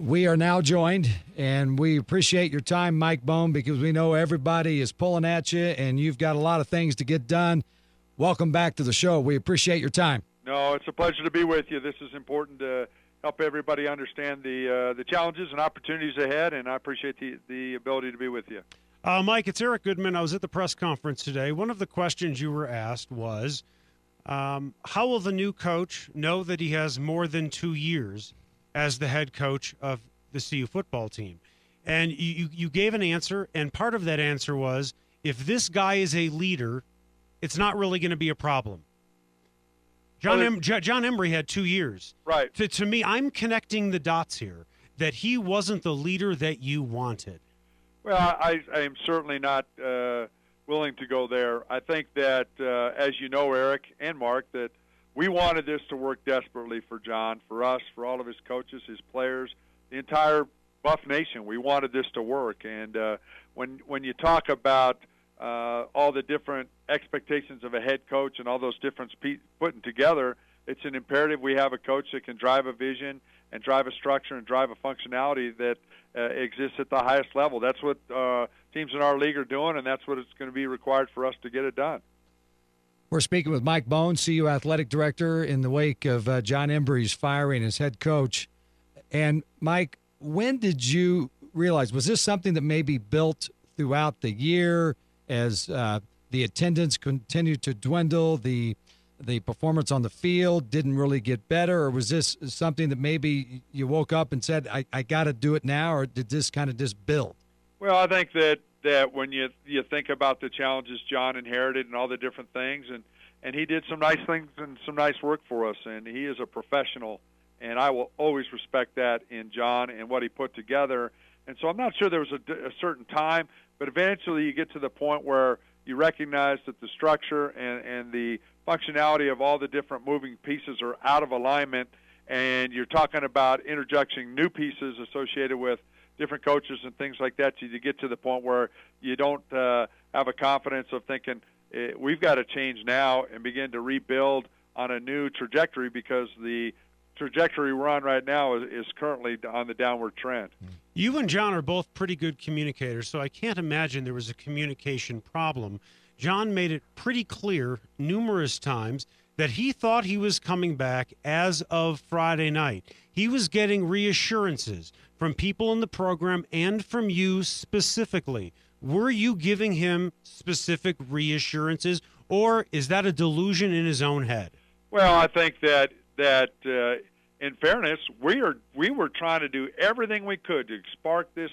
We are now joined, and we appreciate your time, Mike Bohn, because we know everybody is pulling at you, and you've got a lot of things to get done. Welcome back to the show. We appreciate your time. No, it's a pleasure to be with you. This is important to help everybody understand the challenges and opportunities ahead, and I appreciate the ability to be with you. Mike, it's Eric Goodman. I was at the press conference today. One of the questions you were asked was, how will the new coach know that he has more than 2 years as the head coach of the CU football team? And you gave an answer, and part of that answer was, if this guy is a leader, it's not really going to be a problem. Jon Embree had 2 years. Right. To me, I'm connecting the dots here, that he wasn't the leader that you wanted. Well, I am certainly not willing to go there. I think that, as you know, Eric and Mark, that we wanted this to work desperately for Jon, for us, for all of his coaches, his players, the entire Buff Nation. We wanted this to work. And when you talk about all the different expectations of a head coach and all those different putting together, it's an imperative we have a coach that can drive a vision and drive a structure and drive a functionality that exists at the highest level. That's what teams in our league are doing, and that's what it's going to be required for us to get it done. We're speaking with Mike Bohn, CU Athletic Director, in the wake of Jon Embree's firing as head coach. And, Mike, when did you realize, was this something that maybe built throughout the year as the attendance continued to dwindle, the performance on the field didn't really get better, or was this something that maybe you woke up and said, I got to do it now, or did this kind of just build? Well, I think that when you think about the challenges Jon inherited and all the different things, and he did some nice things and some nice work for us, and he is a professional, and I will always respect that in Jon and what he put together. And so I'm not sure there was a certain time, but eventually you get to the point where you recognize that the structure and the functionality of all the different moving pieces are out of alignment, and you're talking about interjecting new pieces associated with different coaches and things like that. You get to the point where you don't have a confidence of thinking, we've got to change now and begin to rebuild on a new trajectory, because the trajectory we're on right now is currently on the downward trend. You and Jon are both pretty good communicators, so I can't imagine there was a communication problem. Jon made it pretty clear numerous times that he thought he was coming back as of Friday night. He was getting reassurances from people in the program and from you specifically. Were you giving him specific reassurances, or is that a delusion in his own head? Well, I think that in fairness, we were trying to do everything we could to spark this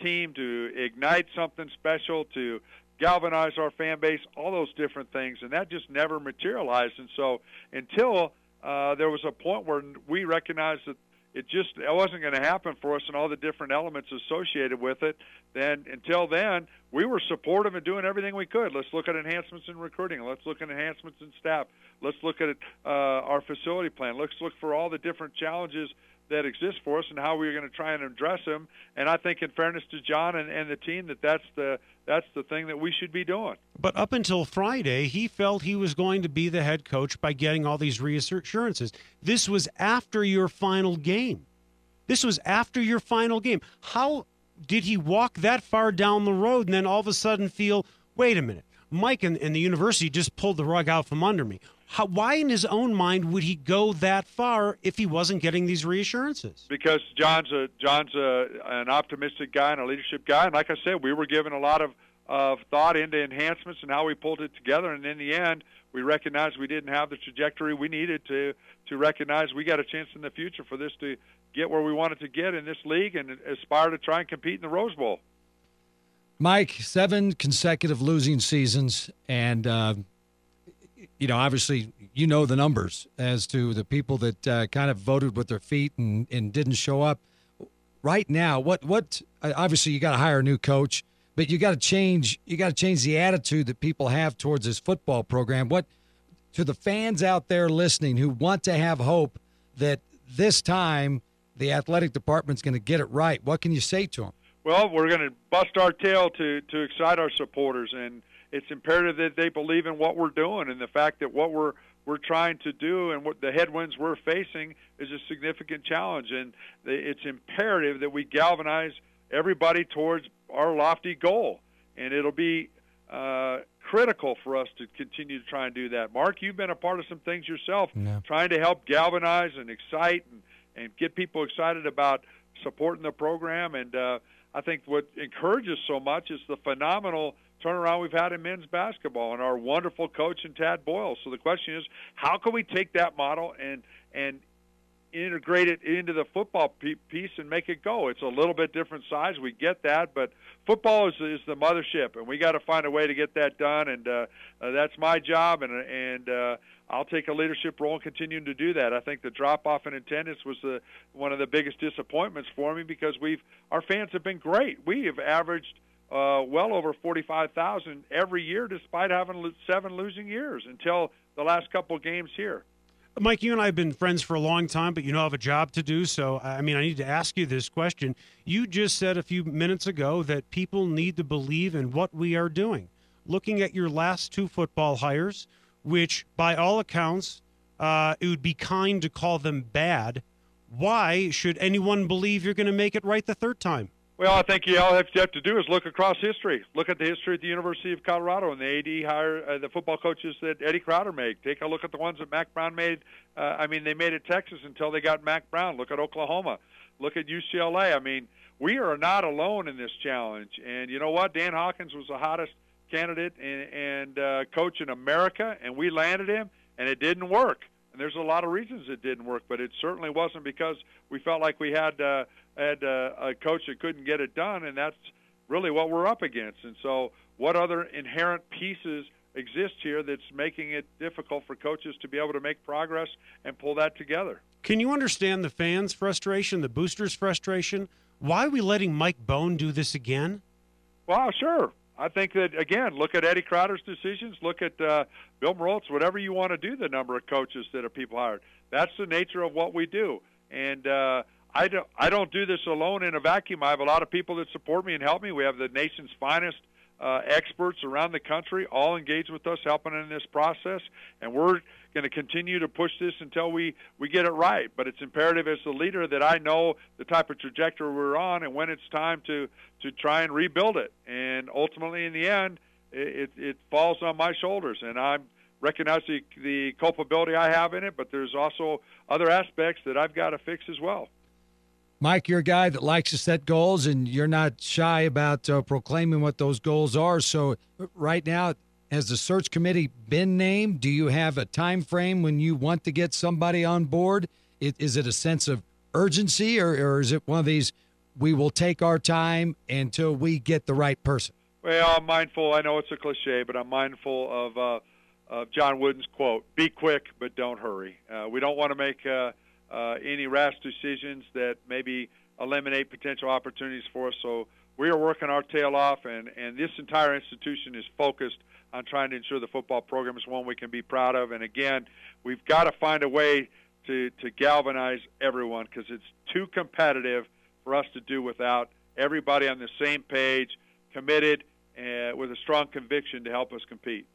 team, to ignite something special, to galvanize our fan base, all those different things, and that just never materialized. And so until there was a point where we recognized that it wasn't going to happen for us and all the different elements associated with it, then until then, we were supportive and doing everything we could. Let's look at enhancements in recruiting. Let's look at enhancements in staff. Let's look at our facility plan. Let's look for all the different challenges that exist for us and how we're going to try and address them. And I think, in fairness to Jon and the team, that's the thing that we should be doing. But up until Friday, he felt he was going to be the head coach by getting all these reassurances. This was after your final game. How did he walk that far down the road and then all of a sudden feel, wait a minute, Mike and the university just pulled the rug out from under me? Why in his own mind would he go that far if he wasn't getting these reassurances? Because Jon's an optimistic guy and a leadership guy, and like I said, we were given a lot of thought into enhancements and how we pulled it together, and in the end, we recognized we didn't have the trajectory we needed to recognize we got a chance in the future for this to get where we wanted to get in this league and aspire to try and compete in the Rose Bowl. Mike, 7 consecutive losing seasons, and obviously you know the numbers as to the people that kind of voted with their feet and didn't show up. Right now, what obviously you got to hire a new coach, but you got to change the attitude that people have towards this football program. What, to the fans out there listening who want to have hope that this time the athletic department's going to get it right, what can you say to them? Well, we're going to bust our tail to excite our supporters, and it's imperative that they believe in what we're doing and the fact that what we're trying to do and what the headwinds we're facing is a significant challenge. And it's imperative that we galvanize everybody towards our lofty goal. And it'll be critical for us to continue to try and do that. Mark, you've been a part of some things yourself, trying to help galvanize and excite and get people excited about supporting the program. And I think what encourages so much is the phenomenal turnaround we've had in men's basketball and our wonderful coach in Tad Boyle. So the question is, how can we take that model and integrate it into the football piece and make it go? It's a little bit different size. We get that, but football is the mothership, and we got to find a way to get that done. And that's my job, and I'll take a leadership role in continuing to do that. I think the drop-off in attendance was one of the biggest disappointments for me because our fans have been great. We have averaged well over 45,000 every year despite having 7 losing years until the last couple of games here. Mike, you and I have been friends for a long time, but you know I have a job to do. So, I need to ask you this question. You just said a few minutes ago that people need to believe in what we are doing. Looking at your last 2 football hires, which by all accounts, it would be kind to call them bad. Why should anyone believe you're going to make it right the 3rd time? Well, I think all you have to do is look across history. Look at the history at the University of Colorado and the AD hire, the football coaches that Eddie Crowder made. Take a look at the ones that Mack Brown made. They made it Texas until they got Mack Brown. Look at Oklahoma. Look at UCLA. We are not alone in this challenge. And you know what? Dan Hawkins was the hottest candidate and coach in America, and we landed him, and it didn't work. And there's a lot of reasons it didn't work, but it certainly wasn't because we felt like we had a coach that couldn't get it done, and that's really what we're up against. And so what other inherent pieces exist here that's making it difficult for coaches to be able to make progress and pull that together? Can you understand the fans' frustration, the boosters' frustration? Why are we letting Mike Bohn do this again? Well, sure. I think that, again, look at Eddie Crowder's decisions, look at Bill Maroltz, whatever you want to do, the number of coaches that are people hired. That's the nature of what we do. And I don't do this alone in a vacuum. I have a lot of people that support me and help me. We have the nation's finest experts around the country all engaged with us, helping in this process. And we're going to continue to push this until we get it right. But it's imperative as the leader that I know the type of trajectory we're on and when it's time to try and rebuild it. And ultimately, in the end, it falls on my shoulders. And I recognize the culpability I have in it, but there's also other aspects that I've got to fix as well. Mike, you're a guy that likes to set goals, and you're not shy about proclaiming what those goals are. So right now, has the search committee been named? Do you have a time frame when you want to get somebody on board? Is it a sense of urgency, or is it one of these, we will take our time until we get the right person? Well, I'm mindful. I know it's a cliche, but I'm mindful of John Wooden's quote, "Be quick, but don't hurry." We don't want to make any rash decisions that maybe eliminate potential opportunities for us. So we are working our tail off, and this entire institution is focused on trying to ensure the football program is one we can be proud of. And again, we've got to find a way to galvanize everyone because it's too competitive for us to do without everybody on the same page, committed, with a strong conviction to help us compete.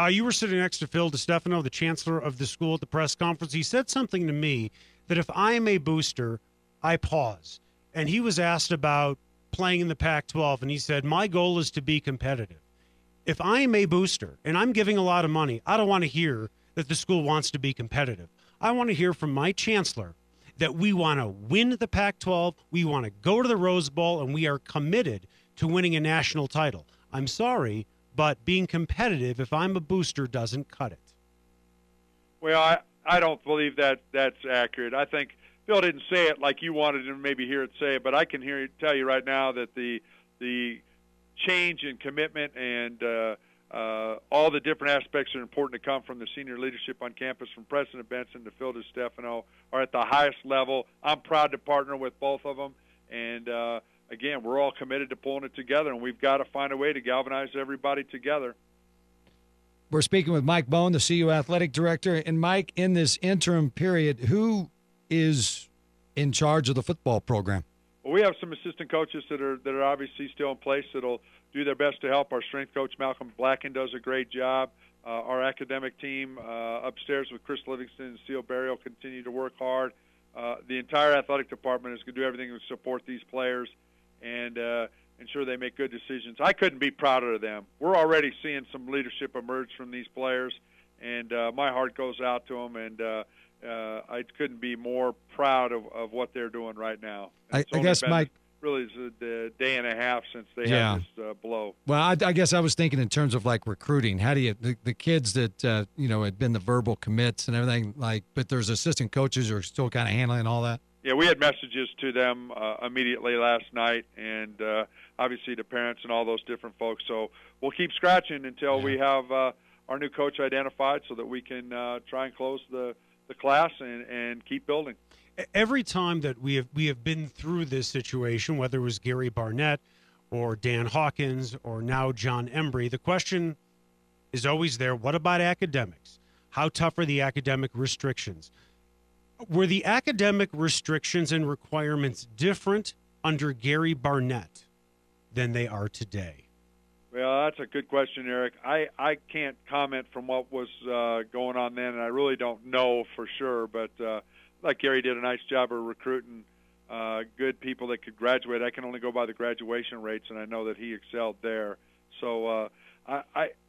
You were sitting next to Phil DiStefano, the chancellor of the school, at the press conference. He said something to me that if I am a booster, I pause. And he was asked about playing in the Pac-12, and he said, my goal is to be competitive. If I am a booster and I'm giving a lot of money, I don't want to hear that the school wants to be competitive. I want to hear from my chancellor that we want to win the Pac-12, we want to go to the Rose Bowl, and we are committed to winning a national title. I'm sorry, but being competitive, if I'm a booster, doesn't cut it. Well, I don't believe that's accurate. I think Phil didn't say it like you wanted to maybe hear it say it, but I can tell you right now that the change in commitment and all the different aspects that are important to come from the senior leadership on campus, from President Benson to Phil DiStefano, are at the highest level. I'm proud to partner with both of them, and again, we're all committed to pulling it together, and we've got to find a way to galvanize everybody together. We're speaking with Mike Bohn, the CU Athletic Director. And, Mike, in this interim period, who is in charge of the football program? Well, we have some assistant coaches that are obviously still in place that'll do their best to help. Our strength coach, Malcolm Blacken, does a great job. Our academic team upstairs with Chris Livingston and Seal Berry will continue to work hard. The entire athletic department is going to do everything to support these players and ensure they make good decisions. I couldn't be prouder of them. We're already seeing some leadership emerge from these players, and my heart goes out to them, and I couldn't be more proud of what they're doing right now. I guess, Mike, really it's a day and a half since they had this blow. Well, I guess I was thinking in terms of like recruiting. How do you the kids that had been the verbal commits and everything, like, but there's assistant coaches who are still kind of handling all that? Yeah, we had messages to them immediately last night, and obviously to parents and all those different folks. So we'll keep scratching until we have our new coach identified, so that we can try and close the class and keep building. Every time that we have been through this situation, whether it was Gary Barnett or Dan Hawkins or now Jon Embree, the question is always there: what about academics? How tough are the academic restrictions? Were the academic restrictions and requirements different under Gary Barnett than they are today? Well, that's a good question, Eric. I can't comment from what was going on then, and I really don't know for sure. But like Gary did a nice job of recruiting good people that could graduate. I can only go by the graduation rates, and I know that he excelled there. So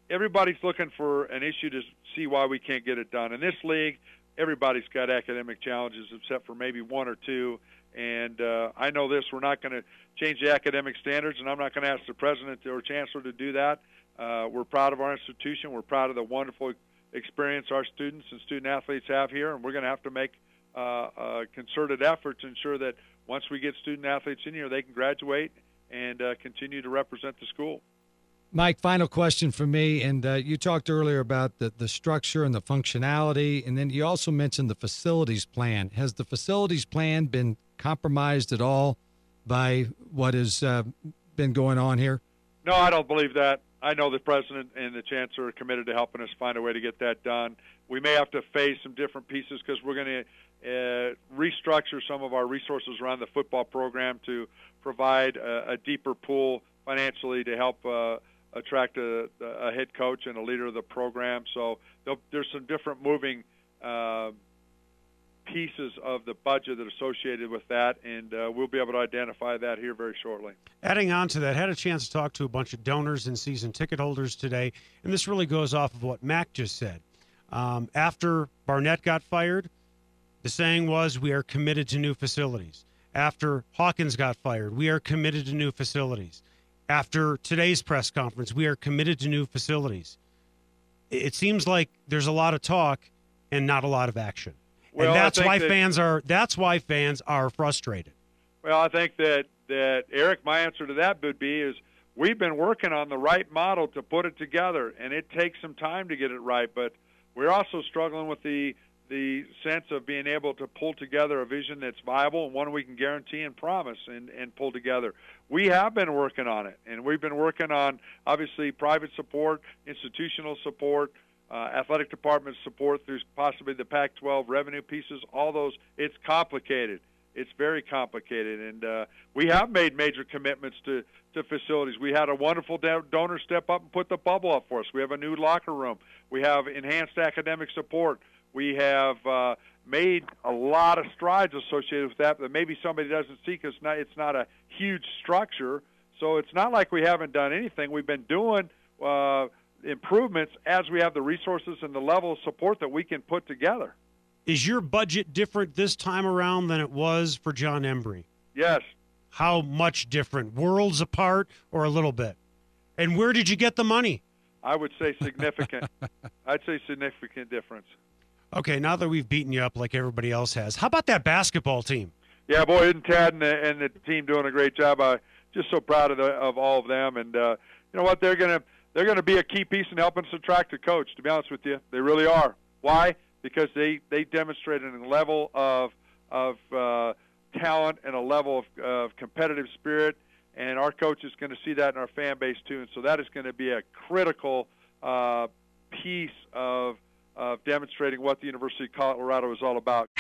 everybody's looking for an issue to see why we can't get it done. In this league, everybody's got academic challenges except for maybe one or two. And I know this, we're not going to change the academic standards, and I'm not going to ask the president or chancellor to do that. We're proud of our institution. We're proud of the wonderful experience our students and student athletes have here, and we're going to have to make a concerted effort to ensure that once we get student athletes in here, they can graduate and continue to represent the school. Mike, final question for me, and you talked earlier about the structure and the functionality, and then you also mentioned the facilities plan. Has the facilities plan been compromised at all by what has been going on here? No, I don't believe that. I know the president and the chancellor are committed to helping us find a way to get that done. We may have to face some different pieces because we're going to restructure some of our resources around the football program to provide a deeper pool financially to help attract a head coach and a leader of the program. So there's some different moving pieces of the budget that are associated with that, and we'll be able to identify that here very shortly. Adding on to that, had a chance to talk to a bunch of donors and season ticket holders today, and this really goes off of what Mac just said. After Barnett got fired, the saying was, we are committed to new facilities. After Hawkins got fired, we are committed to new facilities. After today's press conference, we are committed to new facilities. It seems like there's a lot of talk and not a lot of action. Well, and that's why fans are frustrated. Well, I think that Eric, my answer to that would be is we've been working on the right model to put it together, and it takes some time to get it right. But we're also struggling with the sense of being able to pull together a vision that's viable and one we can guarantee and promise and pull together. We have been working on it, and we've been working on, obviously, private support, institutional support, athletic department support through possibly the Pac-12 revenue pieces, all those. It's complicated. It's very complicated, and we have made major commitments to facilities. We had a wonderful donor step up and put the bubble up for us. We have a new locker room. We have enhanced academic support. We have made a lot of strides associated with that maybe somebody doesn't see because it's not a huge structure. So it's not like we haven't done anything. We've been doing improvements as we have the resources and the level of support that we can put together. Is your budget different this time around than it was for Jon Embree? Yes. How much different? Worlds apart or a little bit? And where did you get the money? I would say significant. I'd say significant difference. Okay, now that we've beaten you up like everybody else has, how about that basketball team? Yeah, boy, isn't Tad and the team doing a great job? I'm just so proud of all of them. And you know what? They're gonna be a key piece in helping us attract a coach. To be honest with you, they really are. Why? Because they demonstrated a level of talent and a level of competitive spirit, and our coach is going to see that in our fan base too. And so that is going to be a critical piece of demonstrating what the University of Colorado is all about.